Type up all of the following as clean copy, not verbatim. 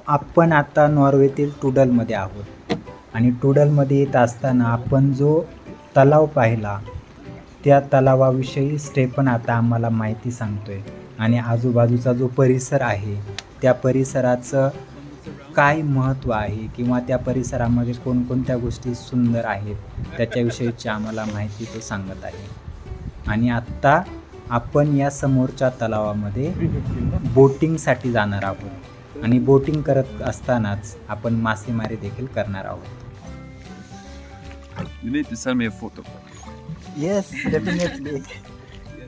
आपण आता नॉर्वेतील टुडलमध्ये आहोत आणि टुडलमध्ये येत असताना आपण जो तलाव पाहिला त्या तलावाविषयी स्टेफन आता आम्हाला माहिती सांगतोय आणि आजूबाजूचा जो परिसर आहे त्या परिसराचं काय महत्त्व आहे किंवा त्या परिसरामध्ये कोणकोणत्या गोष्टी सुंदर आहेत त्याच्याविषयीची आम्हाला माहिती तो सांगत आहे. आणि आत्ता आपण या समोरच्या तलावामध्ये बोटिंगसाठी जाणार आहोत आणि बोटिंग करत असतानाच आपण मासेमारी देखील करणार आहोत. You need to send me a photo. Yes, definitely.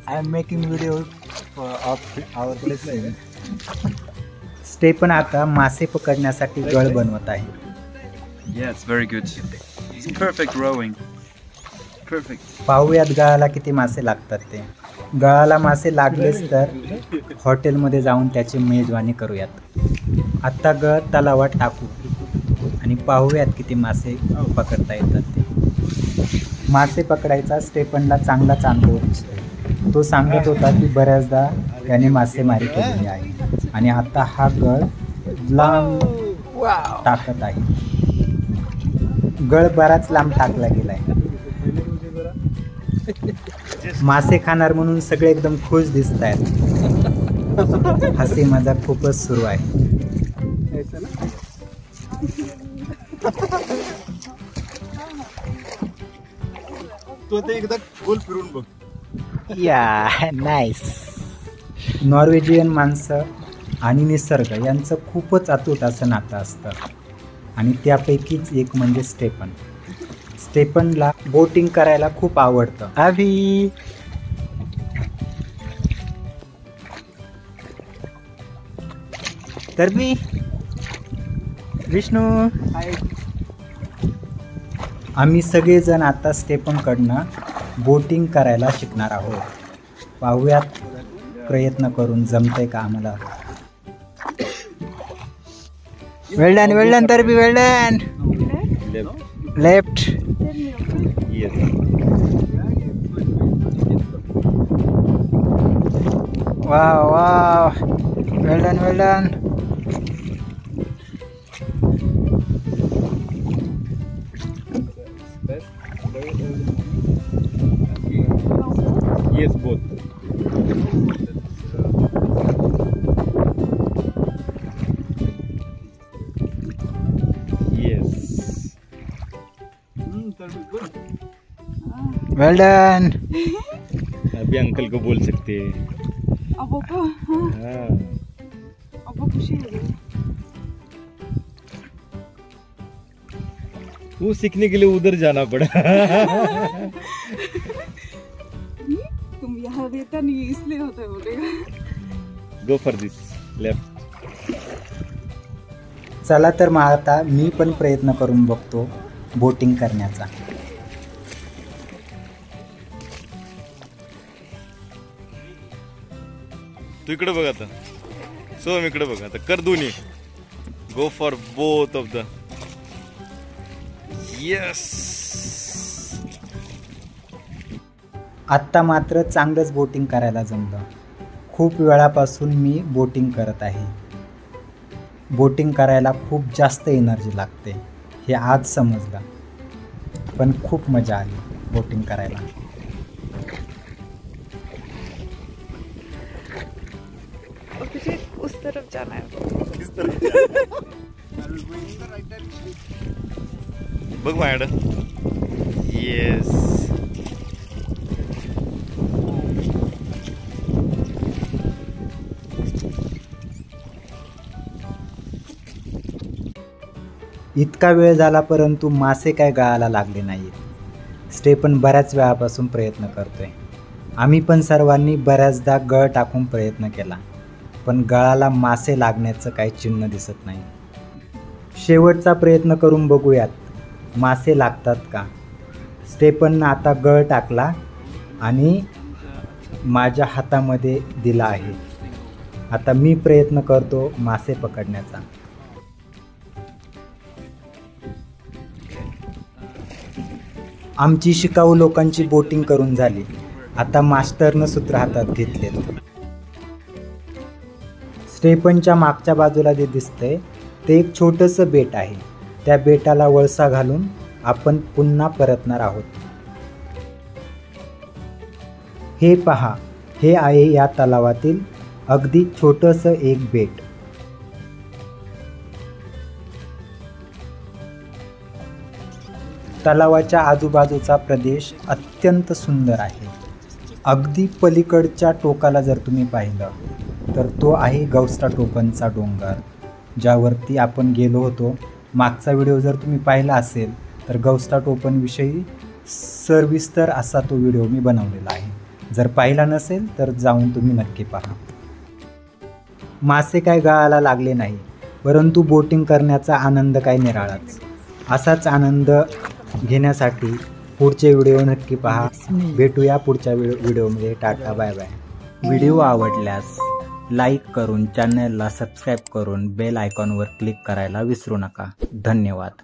I am making video for our listeners. Stephen आता मासे पकडण्यासाठी गळ बनवत आहे. Yeah, it's very good. It's perfect rowing. Perfect. पाहूयात गळाला किती मासे लागतात ते. गळाला मासे लागलेच तर हॉटेलमध्ये जाऊन त्याची मेजवानी करूयात. आत्ता गळ तलावात टाकू आणि पाहूयात किती मासे पकडता येतात ते. मासे पकडायचा स्टेफनला चांगलाच अनुभव दिसतो. तो सांगत होता की बऱ्याचदा त्याने मासेमारी केलेली आहे आणि आता हा गळ लांब टाकत आहे. गळ बराच लांब टाकला गेलाय. मासे खाणार म्हणून सगळे एकदम खुश दिसत आहेत. हसी मजाक खूपच सुरू आहे. तो ते एकदा गोल फिरून बघ. या नाईस. नॉर्वेजियन माणसं आणि निसर्ग यांचं खूपच अतूट असं नातं असतं आणि त्यापैकीच एक म्हणजे स्टेफन. स्टेफनला बोटिंग करायला खूप आवडतं. अभि तर मी विष्णू. आम्ही सगळेजण आता स्टेफनकडनं बोटिंग करायला शिकणार आहोत. पाहूयात प्रयत्न करून जमतंय का आम्हाला. वेल्डन वेल्डन तर B well done. Left. Wow wow. Well done well done. Yes, both. Yes. Well done. अभी अंकल को बोल सकते हैं. अब को हाँ. अब खुशी है. वो सीखने के लिए उधर जाना पड़ा. तुम यहाँ रहता नहीं इसलिए होता है बोलेगा. Go for this left. चला तर मग आता मी पण प्रयत्न करून बघतो बोटिंग करण्याचा. तू इकडे बघ आता. सोम इकडे बघ आता. कर दोन्ही. Go for both of the. Yes. आत्ता मात्र चांगलंच बोटिंग करायला जमलं. खूप वेळापासून मी बोटिंग करत आहे. बोटिंग करायला खूप जास्त एनर्जी लागते हे आज समजलं, पण खूप मजा आली बोटिंग करायला. मुझे उस तरफ जाना है. बघ माझ्याकडं. येस. इतका वेळ झाला परंतु मासे काय गळाला लागले नाहीत. स्टेफन बऱ्याच वेळापासून प्रयत्न करतोय. आम्ही पण सर्वांनी बऱ्याचदा गळ टाकून प्रयत्न केला, पण गळाला मासे लागण्याचं काही चिन्ह दिसत नाही. शेवटचा प्रयत्न करून बघूयात मासे लागतात का. स्टेफननं आता गळ टाकला आणि माझ्या हातामध्ये दिला आहे. आता मी प्रयत्न करतो मासे पकडण्याचा. आमची शिकाऊ लोकांची बोटिंग करून झाली. आता मास्टरनं सूत्र हातात घेतले. स्टेफनच्या मागच्या बाजूला जे दिसतंय ते एक छोटंसं बेट आहे. त्या बेटाला वळसा घालून आपण पुन्हा परतणार आहोत. हे पहा, हे आहे या तलावातील अगदी छोटंसं एक बेट. तलावाच्या आजूबाजूचा प्रदेश अत्यंत सुंदर आहे. अगदी पलीकडच्या टोकाला जर तुम्ही पाहिलं तर तो आहे गौस्टा टोपणचा डोंगर, ज्यावरती आपण गेलो होतो. मागचा व्हिडिओ जर तुम्ही पाहिला असेल तर गौस्टा टोपणविषयी सविस्तर असा तो व्हिडिओ मी बनवलेला आहे. जर पाहिला नसेल तर जाऊन तुम्ही नक्की पहा. मासे काय गळाला लागले नाही, परंतु बोटिंग करण्याचा आनंद काय निराळाच. असाच आनंद घेण्यासाठी पुढचे व्हिडिओ नक्की पहा. भेटूया पुढच्या व्हिडिओमध्ये. Tata, bye bye. व्हिडिओ आवडल्यास लाईक करून चॅनलला सबस्क्राईब करून बेल आयकॉनवर क्लिक करायला विसरू नका. धन्यवाद.